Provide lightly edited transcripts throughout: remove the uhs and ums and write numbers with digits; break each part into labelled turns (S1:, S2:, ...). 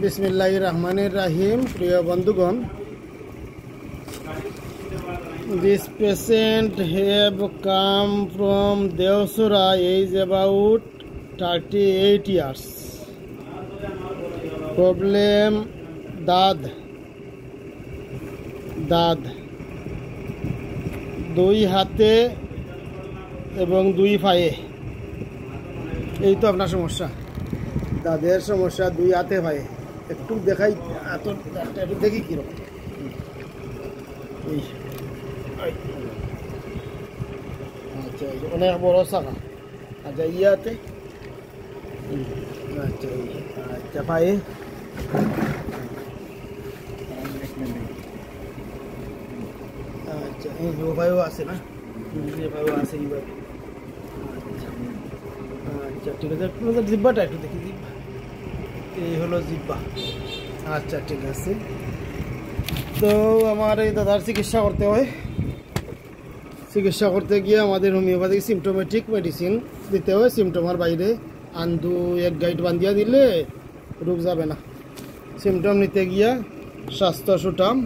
S1: বিসমিল্লাহির রহমানির রহিম। প্রিয় বন্ধুগণ, this patient have come from Deosura, age about 38 years. Problem দাঁত দুই হাতে এবং দুই পায়ে। এই তো আপনার সমস্যা, দাঁতের সমস্যা দুই হাতে পায়ে। একটু দেখাই, একটু দেখি কিরকম। এই আচ্ছা, অনেক বড় শাখা। আচ্ছা, ইয়াতে আচ্ছা আচ্ছা পায়ে আচ্ছা, এই ভাইও আছে না, ভাইও আছে এইভাবে। আচ্ছা ঠিক আছে, একটু জিব্বাটা একটু দেখি। জিব্বা, এই হলো জিব্বা। আচ্ছা ঠিক আছে। তো আমার এই দাদার চিকিৎসা করতে হয়। চিকিৎসা করতে গিয়ে আমাদের হোমিওপ্যাথিক সিমটোমেটিক মেডিসিন দিতে হয়। সিমটমের বাইরে আন্দু এক গাইড বান্ধিয়া দিলে রোগ যাবে না। সিমটম নিতে গিয়া স্বাস্থ্য সুটাম,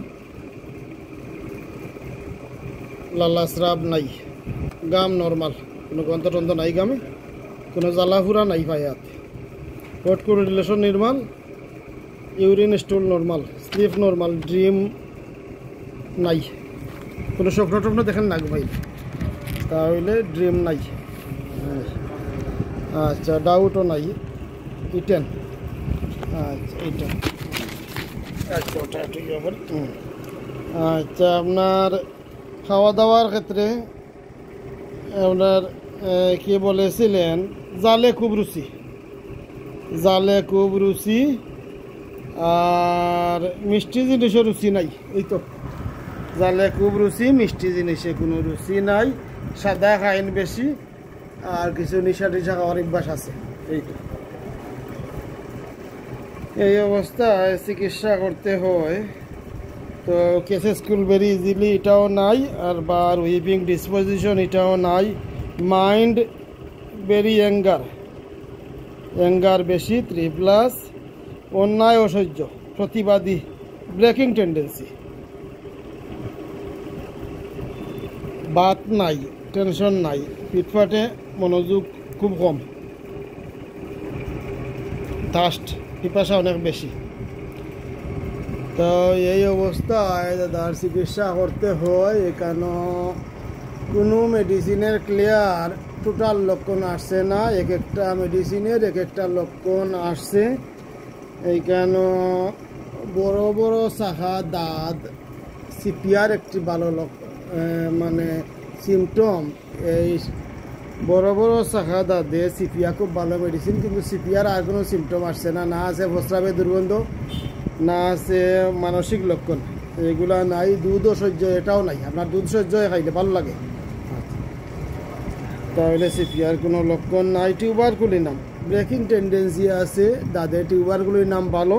S1: লালা স্রাব নাই, গাম নর্মাল, কোনো গন্ধ নাই গামে, কোনো জ্বালাফুরা নাই পায়াত, hot correlation normal, urine stool normal, sleep normal, dream নাই, কোনো স্বপ্ন টপ্ন দেখেন না ভাই, তাহলে ড্রিম নাই। আচ্ছা, ডাউটও নাই, ইটেন। আচ্ছা ইটেন। আচ্ছা ওটা একটু ইয়ে করি। আচ্ছা, আপনার খাওয়া দাওয়ার ক্ষেত্রে আপনার কি বলেছিলেন, জালে খুব রুচি, আর মিষ্টি জিনিসের রুচি নাই। এই তো জালে খুব রুচি, মিষ্টি জিনিসে কোনো রুচি নাই, সাদা খাইন বেশি, আর কিছু নিশা টিশা খাওয়ার অভ্যাস আছে। এই তো এই অবস্থায় চিকিৎসা করতে হয়। তো কেসে স্কুল ভেরি ইজিলি এটাও নাই, আর বার উইপিং ডিসপোজিশন এটাও নাই। মাইন্ড ভেরি অ্যাঙ্গার বেশি, 3+, অন্যায় অসহ্য, প্রতিবাদী, ব্রেকিং টেন্ডেন্সি, বাত নাই, টেনশন নাই, পিটফাটে মনোযোগ খুব কম, থার্স্ট, পিপাসা অনেক বেশি। তো এই অবস্থায় দাদার চিকিৎসা করতে হয়। এখানে কোনো মেডিসিনের ক্লিয়ার টোটাল লক্ষণ আসছে না, এক একটা মেডিসিনের এক একটা লক্ষণ আসছে। এইখানে বড় বড় শাখা দাঁত, সিপিআর একটি ভালো মানে সিমটম। এই বড় বড় শাখা দাঁতে সিপিআর খুব ভালো মেডিসিন, কিন্তু সিপিআর আর কোনো সিমটম আসছে না। না আছে প্রস্রাবের দুর্গন্ধ, না আছে মানসিক লক্ষণ, এগুলা নাই। দুধও সহ্য, এটাও নাই। আপনার দুধ সহ্য খাইলে ভালো লাগে, তাহলে সিপিআর কোনো লক্ষণ নাই। টিউবারকুলির নাম ব্রেকিং টেন্ডেন্সি আছে, দাঁতের টিউবারকুলির নাম ভালো,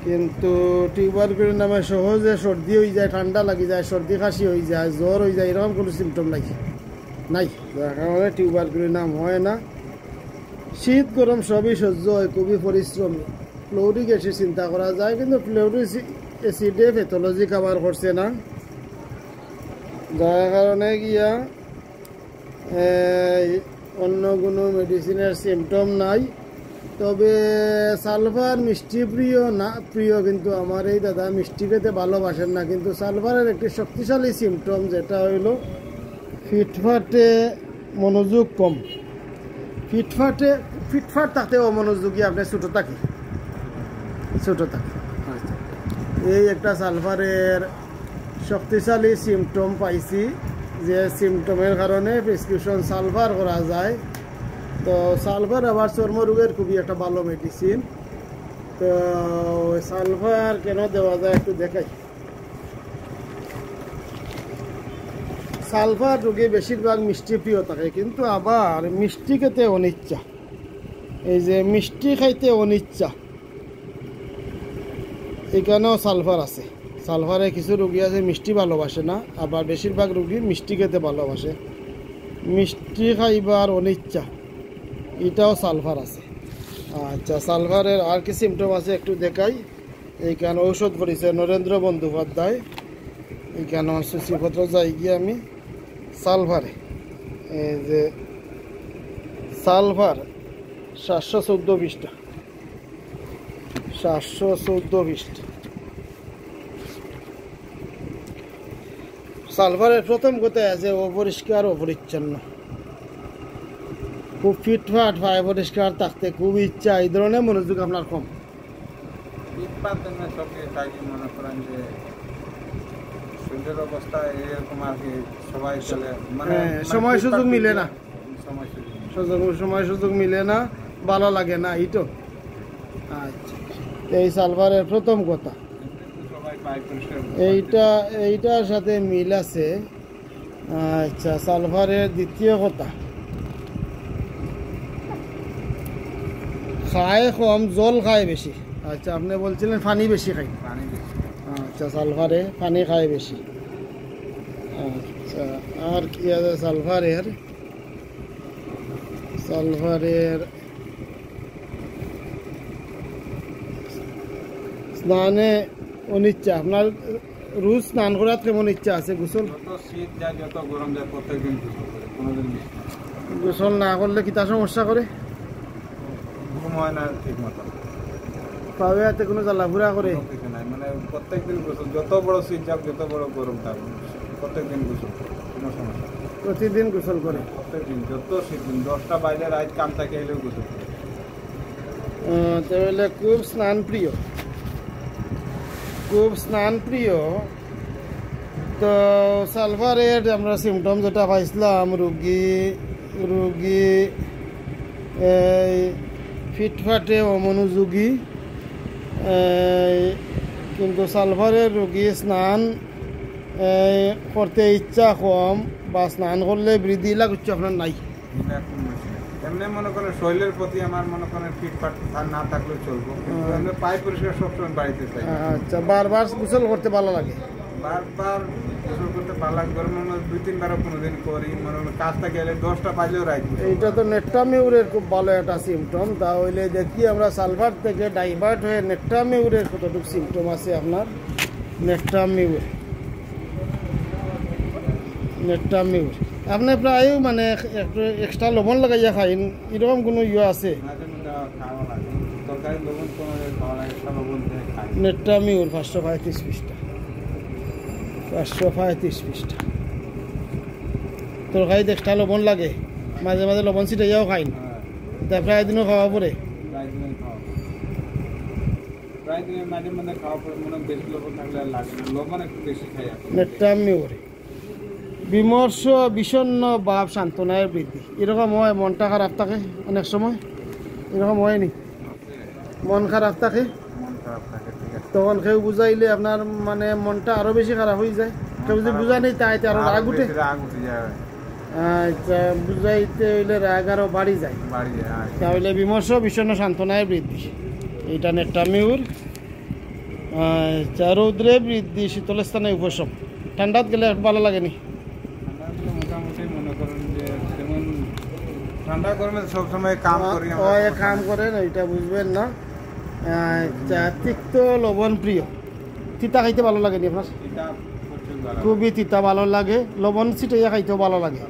S1: কিন্তু টিউবারকুলির নামে সহজে সর্দি হয়ে যায়, ঠান্ডা লাগি যায়, সর্দি কাশি হয়ে যায়, জ্বর হয়ে যায়, এরকম কোনো সিমটম নাই, যার কারণে টিউবারকুলির নাম হয় না। শীত গরম সবই সহ্য হয়, খুবই পরিশ্রমী। ফ্লোরিক অ্যাসিড চিন্তা করা যায়, কিন্তু ফ্লোরিক অ্যাসিডে প্যাথোলজি কাভার করছে না, যার কারণে গিয়া অন্য কোনো মেডিসিনের সিমটম নাই। তবে সালফার মিষ্টি প্রিয়, কিন্তু আমার এই দাদা মিষ্টি খেতে ভালোবাসেন না। কিন্তু সালফারের একটি শক্তিশালী সিমটম, যেটা হইল ফিটফাটে মনোযোগ কম। ফিটফাট থাকতে অমনোযোগী, আপনি ছোটো থাকে। আচ্ছা, এই একটা সালফারের শক্তিশালী সিমটম পাইছি, যে সিমটমের কারণে প্রেসক্রিপশন সালফার করা যায়। তো সালফার আবার চর্মরোগের খুবই একটা ভালো মেডিসিন। তো সালফার কেন দেওয়া যায় একটু দেখাই। সালফার রোগী বেশিরভাগ মিষ্টি প্রিয় থাকে, কিন্তু আবার মিষ্টি খেতে অনিচ্ছা। এই যে মিষ্টি খাইতে অনিচ্ছা, এখানেও সালফার আছে। সালফারে কিছু রোগী আছে মিষ্টি ভালোবাসে না, আবার বেশিরভাগ রোগী মিষ্টি খেতে ভালোবাসে। মিষ্টি খাইবার অনিচ্ছা, এটাও সালফার আছে। আচ্ছা, সালভারের আর কি সিমটম আছে একটু দেখাই। এইখানে ঔষধ করেছে নরেন্দ্র বন্দ্যোপাধ্যায়। এইখানে সূচিপত্র যাই গিয়ে আমি সালভারে, এই যে সালভার 714 পৃষ্ঠা, 714 পৃষ্ঠা। সালভারের প্রথম কথায় আছে অপরিষ্কার অপরিচ্ছন্ন, খুব ফিটফাট ভাই, পরিষ্কার থাকতে খুব ইচ্ছা, এই ধরনের মনোযোগ আপনার কম।
S2: মনে করেন যে শরীরের অবস্থা এরকম আর কি, সবাই চলে মানে
S1: সময় সুযোগ মিলে না, সময় সুযোগ মিলে না, ভালো লাগে না, এই তো। আচ্ছা, এই সালভারের প্রথম কথা এইটার সাথে মিল আছে। আচ্ছা, সালভারের দ্বিতীয় কথা, খায় কম, জল খায় বেশি। আচ্ছা, আপনি বলছিলেন পানি বেশি খাই। আচ্ছা, সালভারে পানি খায় বেশি। আচ্ছা, আর কি আছে সালভারের? স্নানে অনিচ্ছা, আপনার রোজ স্নান করার কেমন ইচ্ছা আছে? গোসল গোসল না করলে কিতা সমস্যা করে? পাবে হাতে কোনো জ্বালাফুরা করে?
S2: মানে প্রত্যেকদিন গোসল, যত বড় শীত যাক, যত বড় গরম থাক, প্রত্যেকদিন গোসল, কোনো সমস্যা।
S1: প্রতিদিন গোসল করে?
S2: প্রত্যেকদিন, যত শীত দিন, 10টা বাইরে রাত কাম থাকে এলেও গোসল করে।
S1: তাহলে খুব স্নান প্রিয়, খুব স্নান প্রিয়। তো সালভারের আমরা সিমটম যেটা পাইছিলাম, রুগী ফিটফাটে অমনোযোগী, কিন্তু সালভারের রোগী স্নান করতে ইচ্ছা কম, বা স্নান করলে বৃদ্ধি লাগুচ্ছে আপনার নাই।
S2: এমনি মনে করেন শরীরের প্রতি আমার মনে করেন ফিটফাট না থাকলেও চলবো, কিন্তু পায়ে পরিষ্কার সবসময় বাড়িতে চাই।
S1: আচ্ছা, বারবার গোসল করতে ভালো লাগে?
S2: বারবার গোসল করতে ভালো লাগে, গরমের মধ্যে 2-3বারও কোনোদিন করি, মনে করেন কাজটা গেলে 10টা বাজলেও রাখবো।
S1: এইটা তো নেট্টামিউরের খুব ভালো একটা সিমটম। তাহলে দেখি আমরা সালভার থেকে ডাইভার্ট হয়ে নেট্টামিউরের কতটুকু সিমটম আছে আপনার। নেট্টামিউর আপনি প্রায় মানে একটু এক্সট্রা লবণ লাগাইয়া খাইন, এরকম কোনো ইয়ে আছে? নেট্টামিউর 535 পৃষ্ঠা, 535 পৃষ্ঠা। তরকারিতে এক্সট্রা লবণ লাগে, মাঝে মাঝে লবণ ছিটাইয়াও খাইন, তারপরে প্রায় দিনও খাওয়া পরে। নেট্টামিউর বিমর্ষ বিষণ্ণ ভাব সান্ত্বনায় বৃদ্ধি, এরকম হয়? মনটা খারাপ থাকে অনেক সময়, এরকম হয়নি? মন খারাপ থাকে, তখন কেউ বুঝাইলে আপনার মানে মনটা আরো বেশি খারাপ হয়ে যায়? কেউ যদি বুঝা নেই তাইতে আরো রাগ উঠে? আচ্ছা, বুঝাইতে হইলে রাগ আরো বাড়ি যায়। তাহলে বিমর্ষ বিষণ্ণ সান্ত্বনায় বৃদ্ধি, এইটা নেট্টামিউর। আচ্ছা, রৌদ্রে বৃদ্ধি, শীতল স্থানে উপশম। ঠান্ডাত গেলে ভালো লাগেনি?
S2: মোটামুটি মনে করেন যে যেমন ঠান্ডা গরমে সবসময় কাম করি,
S1: কাম করেন, ওইটা বুঝবেন না। আচ্ছা, তিক্ত লবণ প্রিয়, তিতা খাইতে ভালো লাগেনি আপনার? খুবই তিতা ভালো লাগে, লবণ ছিটাইয়া খাইতেও ভালো লাগে,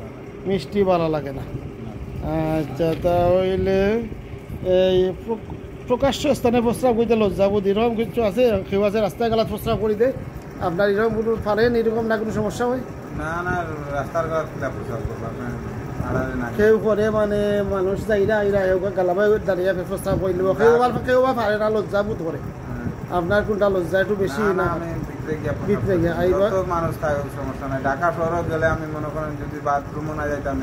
S1: মিষ্টি ভালো লাগে না। আচ্ছা, তাহলে এই প্রকাশ্য স্থানে প্রস্রাব করতে লজ্জাবোধ, এরকম কিছু আছে? কেউ আছে রাস্তায় গালাত প্রস্রাব করে দেয়, আপনার এরকম কোনো পারেন, এরকম না কোনো সমস্যা হয়?
S2: না, রাস্তার
S1: কেউ করে মানে মানুষ যাইরা গালাবাই দাঁড়িয়ে প্রস্তাব করল, কেউ বা পারে না, লজ্জাবোধ করে। আপনার কোনটা লজ্জা একটু বেশি না? ভিতরে গিয়ে
S2: মানুষ থাকে, সমস্যা নাই। ঢাকা শহরে গেলে আমি মনে করেন যদি বাথরুমও না যাইতাম,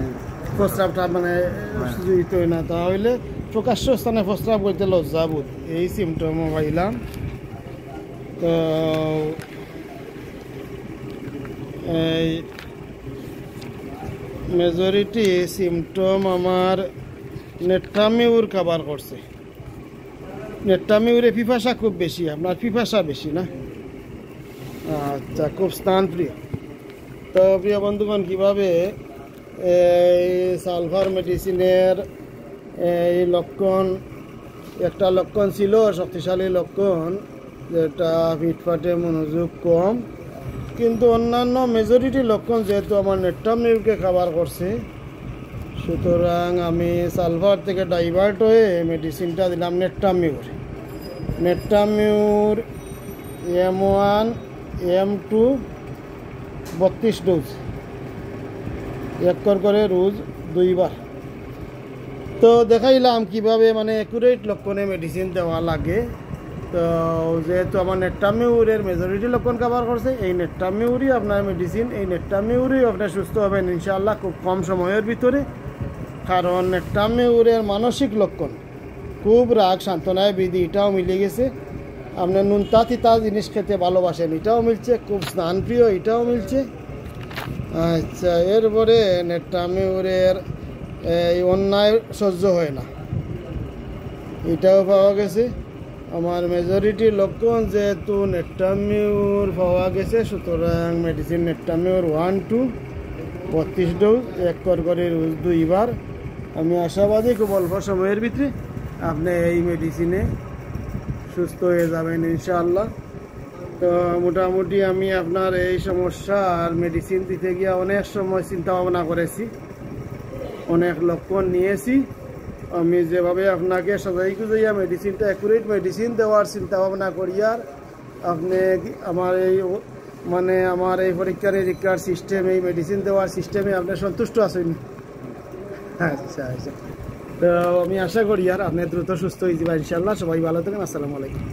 S1: প্রস্রাবটা মানে জড়িত হয় না। তাহলে প্রকাশ্য স্থানে প্রস্রাব করতে লজ্জাবোধ, এই সিমটম পাইলাম। তো এই মেজরিটি সিমটম আমার নেট্টামিউর কভার করছে। নেট্টামিউরে পিপাসা খুব বেশি, আপনার পিপাসা বেশি না? আচ্ছা, খুব স্নান প্রিয়। তো প্রিয় বন্ধুগণ, কীভাবে এই সালভার মেডিসিনের এই লক্ষণ একটা লক্ষণ ছিল, শক্তিশালী লক্ষণ, যেটা ফিটফাটে মনোযোগ কম, কিন্তু অন্যান্য মেজরিটি লক্ষণ যেহেতু আমার নেট্টামিউরকে কাভার করছে, সুতরাং আমি সালফার থেকে ডাইভার্ট হয়ে মেডিসিনটা দিলাম নেট্টামিউর। নেট্টামিউর M1 M2 32 ডোজ, এক করে রোজ 2 বার। তো দেখাইলাম কিভাবে মানে অ্যাকুরেট লক্ষণে মেডিসিন দেওয়া লাগে। তো যেহেতু আমার নেট্টামিউরের মেজরিটি লক্ষণ কভার করছে, এই নেট্টামিউরই আপনার মেডিসিন, এই নেট্টামিউরই আপনার সুস্থ হবেন ইনশাআল্লাহ খুব কম সময়ের ভিতরে। কারণ নেট্টামিউরের মানসিক লক্ষণ খুব রাগ, সান্ত্বনায় বিধি, এটাও মিলে গেছে। আপনার নুনতা তিতা জিনিস খেতে ভালোবাসেন, এটাও মিলছে। খুব স্নানপ্রিয়, এটাও মিলছে। আচ্ছা, এরপরে নেট্টামিউরের এই অন্যায় সহ্য হয় না, এটাও পাওয়া গেছে। আমার মেজরিটি লক্ষণ যেহেতু নেট্টামিউর পাওয়া গেছে, সুতরাং মেডিসিন নেট্টামিউর 1-2 32 ডোজ, এক করে রোজ 2 বার। আমি আশাবাদী খুব অল্প সময়ের ভিতরে আপনি এই মেডিসিনে সুস্থ হয়ে যাবেন ইনশাআল্লাহ। তো মোটামুটি আমি আপনার এই সমস্যার মেডিসিন দিতে গিয়ে অনেক সময় চিন্তা ভাবনা করেছি, অনেক লক্ষণ নিয়েছি। আমি যেভাবে আপনাকে সাজাই গুজাইয়া মেডিসিনটা অ্যাকুরেট মেডিসিন দেওয়ার চিন্তা ভাবনা করি, আর আপনি আমার এই পরীক্ষা নিরীক্ষার সিস্টেম, এই মেডিসিন দেওয়ার সিস্টেমে আপনি সন্তুষ্ট আছেন? আচ্ছা আচ্ছা, তো আমি আশা করি আর আপনি দ্রুত সুস্থ হয়ে যাবেন ইনশাআল্লাহ। সবাই ভালো থাকেন। আসসালামু আলাইকুম।